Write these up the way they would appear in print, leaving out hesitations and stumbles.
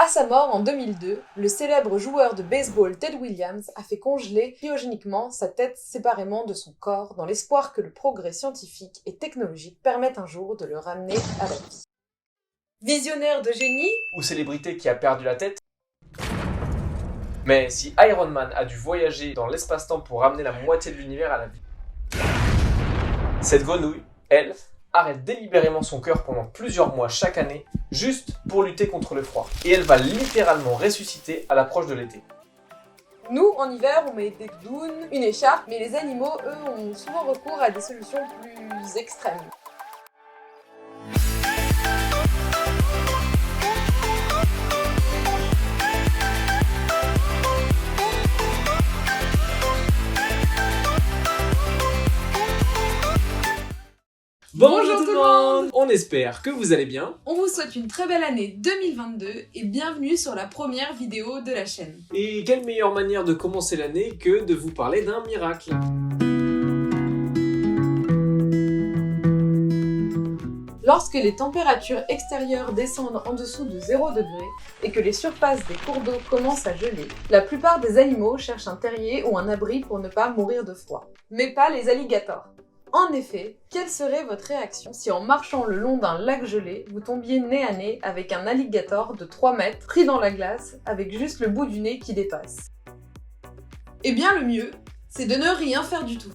sa mort en 2002, le célèbre joueur de baseball Ted Williams a fait congeler cryogéniquement sa tête séparément de son corps dans l'espoir que le progrès scientifique et technologique permette un jour de le ramener à la vie. Visionnaire de génie ou célébrité qui a perdu la tête. Mais si Iron Man a dû voyager dans l'espace-temps pour ramener la moitié de l'univers à la vie, cette grenouille, elle, arrête délibérément son cœur pendant plusieurs mois chaque année, juste pour lutter contre le froid. Et elle va littéralement ressusciter à l'approche de l'été. Nous, en hiver, on met des dounes, une écharpe, mais les animaux, eux, ont souvent recours à des solutions plus extrêmes. Bonjour tout le monde! On espère que vous allez bien. On vous souhaite une très belle année 2022 et bienvenue sur la première vidéo de la chaîne. Et quelle meilleure manière de commencer l'année que de vous parler d'un miracle. Lorsque les températures extérieures descendent en dessous de 0 degré et que les surfaces des cours d'eau commencent à geler, la plupart des animaux cherchent un terrier ou un abri pour ne pas mourir de froid. Mais pas les alligators. En effet, quelle serait votre réaction si en marchant le long d'un lac gelé, vous tombiez nez à nez avec un alligator de 3 mètres pris dans la glace avec juste le bout du nez qui dépasse? Eh bien le mieux, c'est de ne rien faire du tout.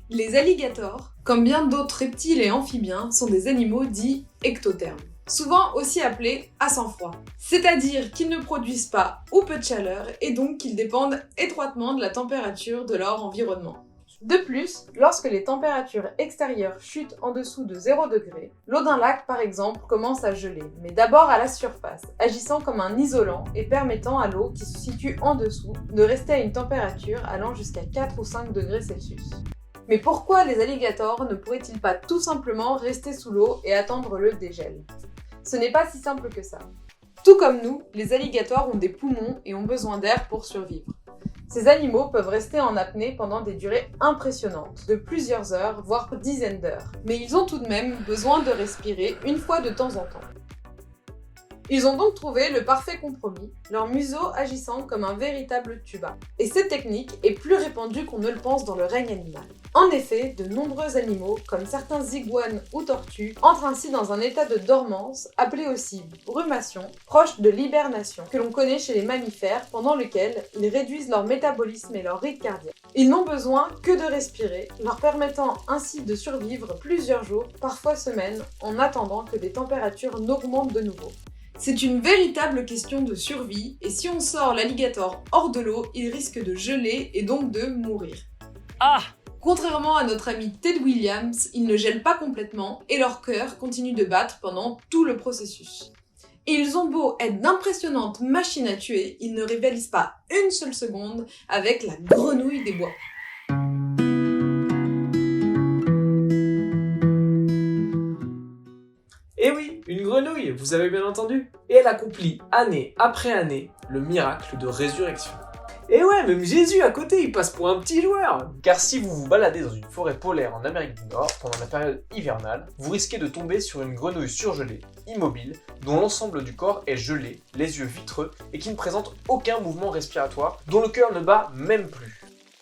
Les alligators, comme bien d'autres reptiles et amphibiens, sont des animaux dits ectothermes, souvent aussi appelés à sang froid. C'est-à-dire qu'ils ne produisent pas ou peu de chaleur et donc qu'ils dépendent étroitement de la température de leur environnement. De plus, lorsque les températures extérieures chutent en dessous de 0 degré, l'eau d'un lac par exemple commence à geler, mais d'abord à la surface, agissant comme un isolant et permettant à l'eau qui se situe en dessous de rester à une température allant jusqu'à 4 ou 5 degrés Celsius. Mais pourquoi les alligators ne pourraient-ils pas tout simplement rester sous l'eau et attendre le dégel? Ce n'est pas si simple que ça. Tout comme nous, les alligators ont des poumons et ont besoin d'air pour survivre. Ces animaux peuvent rester en apnée pendant des durées impressionnantes, de plusieurs heures, voire dizaines d'heures. Mais ils ont tout de même besoin de respirer une fois de temps en temps. Ils ont donc trouvé le parfait compromis, leur museau agissant comme un véritable tuba. Et cette technique est plus répandue qu'on ne le pense dans le règne animal. En effet, de nombreux animaux, comme certains iguanes ou tortues, entrent ainsi dans un état de dormance, appelé aussi brumation, proche de l'hibernation, que l'on connaît chez les mammifères, pendant lequel ils réduisent leur métabolisme et leur rythme cardiaque. Ils n'ont besoin que de respirer, leur permettant ainsi de survivre plusieurs jours, parfois semaines, en attendant que les températures n'augmentent de nouveau. C'est une véritable question de survie, et si on sort l'alligator hors de l'eau, il risque de geler et donc de mourir. Ah! Contrairement à notre ami Ted Williams, ils ne gèlent pas complètement et leur cœur continue de battre pendant tout le processus. Et ils ont beau être d'impressionnantes machines à tuer, ils ne rivalisent pas une seule seconde avec la grenouille des bois. Eh oui, une grenouille, vous avez bien entendu. Et elle accomplit année après année le miracle de résurrection. Et ouais, même Jésus à côté, il passe pour un petit joueur. Car si vous vous baladez dans une forêt polaire en Amérique du Nord pendant la période hivernale, vous risquez de tomber sur une grenouille surgelée, immobile, dont l'ensemble du corps est gelé, les yeux vitreux et qui ne présente aucun mouvement respiratoire, dont le cœur ne bat même plus.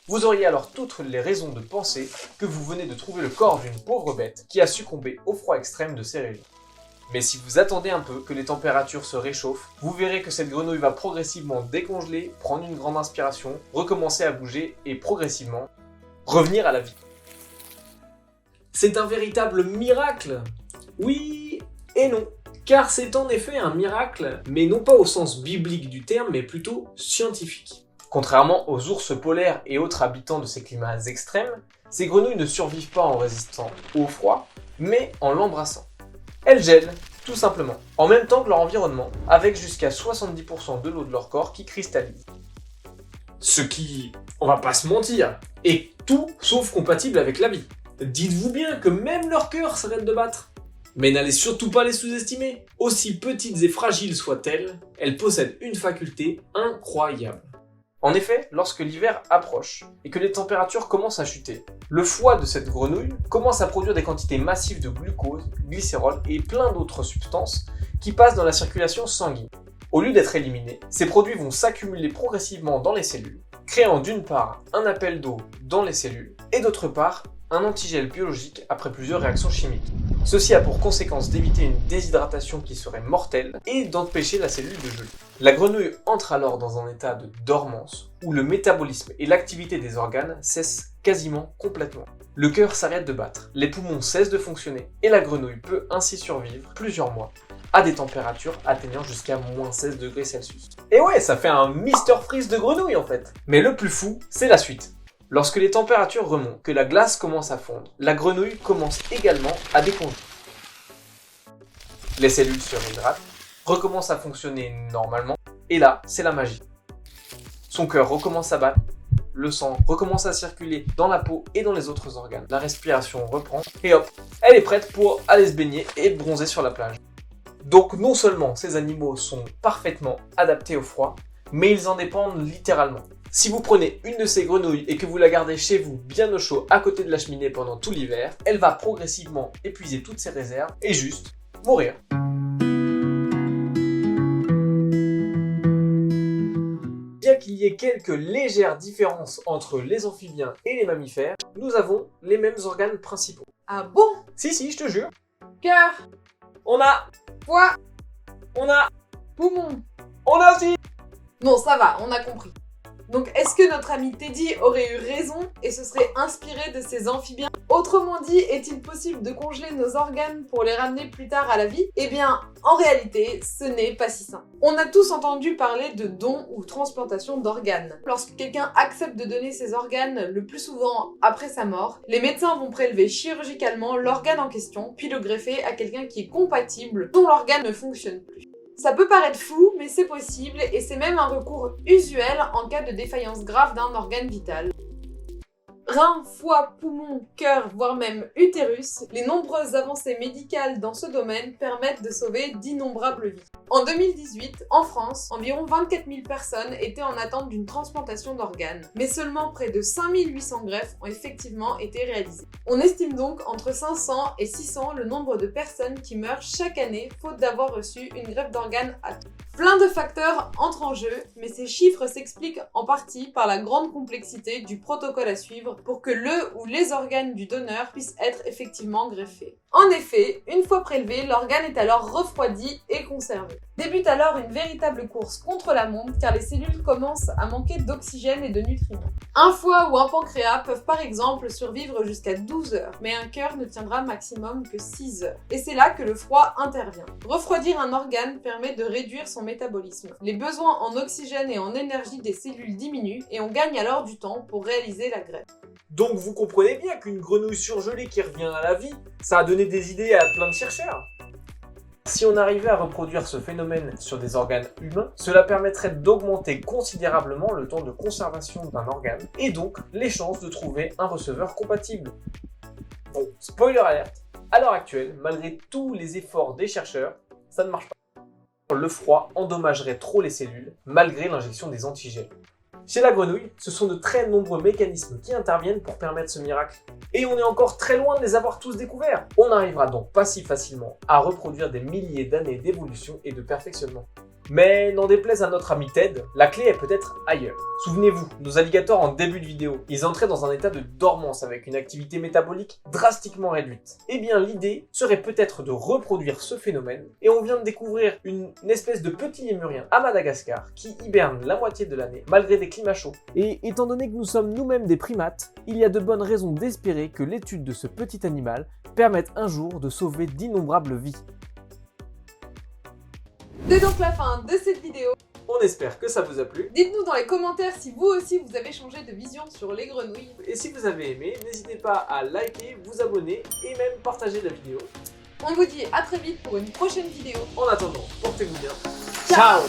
Vous auriez alors toutes les raisons de penser que vous venez de trouver le corps d'une pauvre bête qui a succombé au froid extrême de ces régions. Mais si vous attendez un peu que les températures se réchauffent, vous verrez que cette grenouille va progressivement décongeler, prendre une grande inspiration, recommencer à bouger et progressivement revenir à la vie. C'est un véritable miracle! Oui et non, car c'est en effet un miracle, mais non pas au sens biblique du terme, mais plutôt scientifique. Contrairement aux ours polaires et autres habitants de ces climats extrêmes, ces grenouilles ne survivent pas en résistant au froid, mais en l'embrassant. Elles gèlent, tout simplement, en même temps que leur environnement, avec jusqu'à 70% de l'eau de leur corps qui cristallise. Ce qui, on va pas se mentir, est tout sauf compatible avec la vie. Dites-vous bien que même leur cœur s'arrête de battre. Mais n'allez surtout pas les sous-estimer. Aussi petites et fragiles soient-elles, elles possèdent une faculté incroyable. En effet, lorsque l'hiver approche et que les températures commencent à chuter, le foie de cette grenouille commence à produire des quantités massives de glucose, glycérol et plein d'autres substances qui passent dans la circulation sanguine. Au lieu d'être éliminés, ces produits vont s'accumuler progressivement dans les cellules, créant d'une part un appel d'eau dans les cellules et d'autre part un antigel biologique après plusieurs réactions chimiques. Ceci a pour conséquence d'éviter une déshydratation qui serait mortelle et d'empêcher la cellule de geler. La grenouille entre alors dans un état de dormance où le métabolisme et l'activité des organes cessent quasiment complètement. Le cœur s'arrête de battre, les poumons cessent de fonctionner et la grenouille peut ainsi survivre plusieurs mois à des températures atteignant jusqu'à -16 degrés Celsius. Et ouais, ça fait un Mr Freeze de grenouille en fait. Mais le plus fou, c'est la suite. Lorsque les températures remontent, que la glace commence à fondre, la grenouille commence également à décongeler. Les cellules se réhydratent, recommencent à fonctionner normalement, et là, c'est la magie. Son cœur recommence à battre, le sang recommence à circuler dans la peau et dans les autres organes. La respiration reprend, et hop, elle est prête pour aller se baigner et bronzer sur la plage. Donc non seulement ces animaux sont parfaitement adaptés au froid, mais ils en dépendent littéralement. Si vous prenez une de ces grenouilles et que vous la gardez chez vous bien au chaud à côté de la cheminée pendant tout l'hiver, elle va progressivement épuiser toutes ses réserves et juste mourir. Bien qu'il y ait quelques légères différences entre les amphibiens et les mammifères, nous avons les mêmes organes principaux. Ah bon? Si, je te jure. Cœur, On a, foie, on a aussi. Bon, ça va, on a compris. Donc, est-ce que notre ami Teddy aurait eu raison et se serait inspiré de ces amphibiens? Autrement dit, est-il possible de congeler nos organes pour les ramener plus tard à la vie? Eh bien, en réalité, ce n'est pas si simple. On a tous entendu parler de don ou transplantation d'organes. Lorsque quelqu'un accepte de donner ses organes, le plus souvent après sa mort, les médecins vont prélever chirurgicalement l'organe en question, puis le greffer à quelqu'un qui est compatible, dont l'organe ne fonctionne plus. Ça peut paraître fou, mais c'est possible et c'est même un recours usuel en cas de défaillance grave d'un organe vital. Reins, foie, poumons, cœur, voire même utérus, les nombreuses avancées médicales dans ce domaine permettent de sauver d'innombrables vies. En 2018, en France, environ 24 000 personnes étaient en attente d'une transplantation d'organes, mais seulement près de 5 800 greffes ont effectivement été réalisées. On estime donc entre 500 et 600 le nombre de personnes qui meurent chaque année faute d'avoir reçu une greffe d'organes à temps. Plein de facteurs entrent en jeu, mais ces chiffres s'expliquent en partie par la grande complexité du protocole à suivre pour que le ou les organes du donneur puissent être effectivement greffés. En effet, une fois prélevé, l'organe est alors refroidi et conservé. Débute alors une véritable course contre la montre car les cellules commencent à manquer d'oxygène et de nutriments. Un foie ou un pancréas peuvent par exemple survivre jusqu'à 12 heures, mais un cœur ne tiendra maximum que 6 heures. Et c'est là que le froid intervient. Refroidir un organe permet de réduire son métabolisme. Les besoins en oxygène et en énergie des cellules diminuent et on gagne alors du temps pour réaliser la greffe. Donc vous comprenez bien qu'une grenouille surgelée qui revient à la vie, ça a donné des idées à plein de chercheurs. Si on arrivait à reproduire ce phénomène sur des organes humains, cela permettrait d'augmenter considérablement le temps de conservation d'un organe et donc les chances de trouver un receveur compatible. Bon, spoiler alert, à l'heure actuelle, malgré tous les efforts des chercheurs, ça ne marche pas. Le froid endommagerait trop les cellules malgré l'injection des antigènes. Chez la grenouille, ce sont de très nombreux mécanismes qui interviennent pour permettre ce miracle. Et on est encore très loin de les avoir tous découverts. On n'arrivera donc pas si facilement à reproduire des milliers d'années d'évolution et de perfectionnement. Mais n'en déplaise à notre ami Ted, la clé est peut-être ailleurs. Souvenez-vous, nos alligators en début de vidéo, ils entraient dans un état de dormance avec une activité métabolique drastiquement réduite. Eh bien l'idée serait peut-être de reproduire ce phénomène, et on vient de découvrir une espèce de petit lémurien à Madagascar qui hiberne la moitié de l'année malgré des climats chauds. Et étant donné que nous sommes nous-mêmes des primates, il y a de bonnes raisons d'espérer que l'étude de ce petit animal permette un jour de sauver d'innombrables vies. C'est donc la fin de cette vidéo. On espère que ça vous a plu. Dites-nous dans les commentaires si vous aussi vous avez changé de vision sur les grenouilles. Et si vous avez aimé, n'hésitez pas à liker, vous abonner et même partager la vidéo. On vous dit à très vite pour une prochaine vidéo. En attendant, portez-vous bien. Ciao.